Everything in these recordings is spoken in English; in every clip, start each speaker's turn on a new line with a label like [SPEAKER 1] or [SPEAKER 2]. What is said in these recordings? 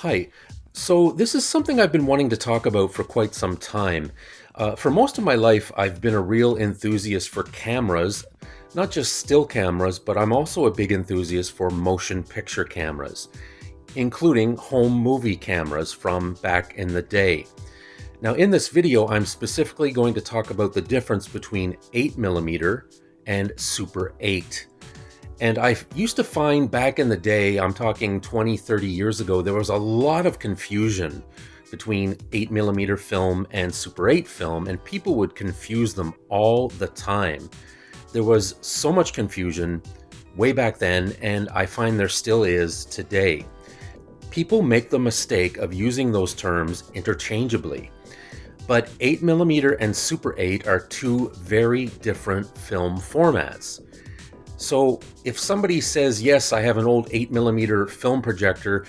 [SPEAKER 1] Hi. So this is something I've been wanting to talk about for quite some time. For most of my life, I've been a real enthusiast for cameras, not just still cameras, but I'm also a big enthusiast for motion picture cameras, including home movie cameras from back in the day. Now in this video, I'm specifically going to talk about the difference between 8mm and Super 8. And I used to find back in the day, I'm talking 20, 30 years ago, there was a lot of confusion between 8mm film and Super 8 film, and people would confuse them all the time. There was so much confusion way back then, and I find there still is today. People make the mistake of using those terms interchangeably. But 8mm and Super 8 are two very different film formats. So if somebody says, yes, I have an old 8mm film projector,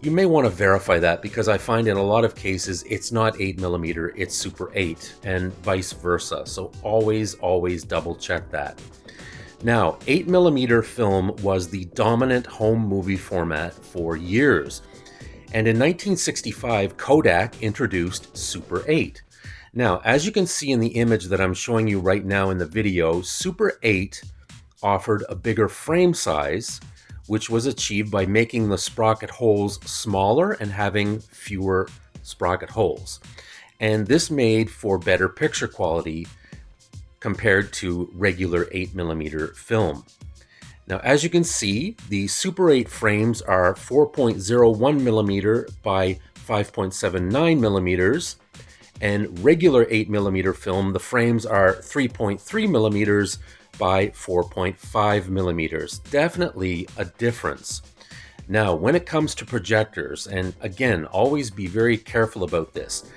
[SPEAKER 1] you may want to verify that, because I find in a lot of cases it's not 8mm, it's Super 8, and vice versa. So always double check that. Now, 8mm film was the dominant home movie format for years. And in 1965, Kodak introduced Super 8. Now, as you can see in the image that I'm showing you right now in the video, Super 8 offered a bigger frame size, which was achieved by making the sprocket holes smaller and having fewer sprocket holes. And this made for better picture quality compared to regular 8mm film. Now, as you can see, the Super 8 frames are 4.01mm by 5.79mm, and regular 8mm film, the frames are 3.3mm by 4.5mm. Definitely a difference. Now, when it comes to projectors, and again, always be very careful about this.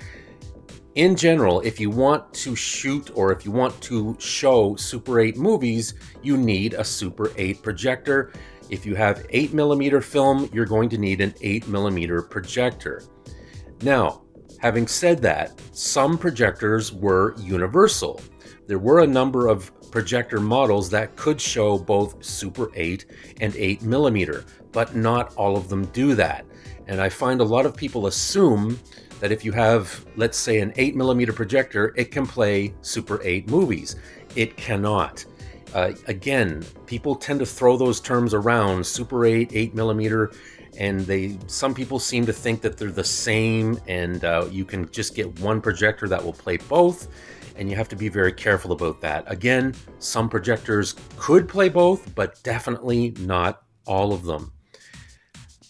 [SPEAKER 1] In general, if you want to shoot or if you want to show Super 8 movies, you need a Super 8 projector. If you have 8mm film, you're going to need an 8mm projector. Now, having said that, some projectors were universal. There were a number of projector models that could show both Super 8 and 8mm, but not all of them do that. And I find a lot of people assume that if you have, let's say, an 8mm projector, it can play Super 8 movies. It cannot. Again, people tend to throw those terms around, Super 8, 8mm, and some people seem to think that they're the same, and you can just get one projector that will play both, and you have to be very careful about that. Again, some projectors could play both, but definitely not all of them.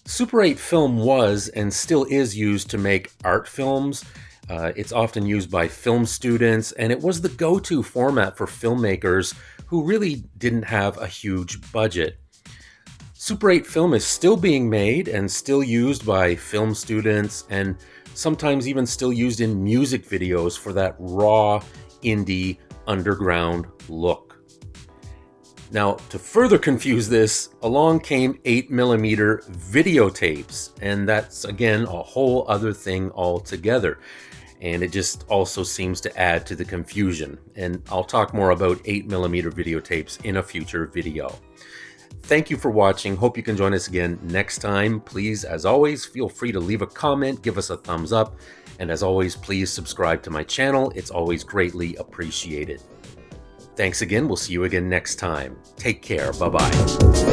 [SPEAKER 1] Super 8 film was and still is used to make art films. It's often used by film students, and it was the go-to format for filmmakers who really didn't have a huge budget. Super 8 film is still being made and still used by film students, and sometimes even still used in music videos for that raw, indie, underground look. Now, to further confuse this, along came 8mm videotapes, and that's, again, a whole other thing altogether. And it just also seems to add to the confusion. And I'll talk more about 8mm videotapes in a future video. Thank you for watching. Hope you can join us again next time. Please, as always, feel free to leave a comment, give us a thumbs up, and as always, please subscribe to my channel. It's always greatly appreciated. Thanks again. We'll see you again next time. Take care. Bye-bye.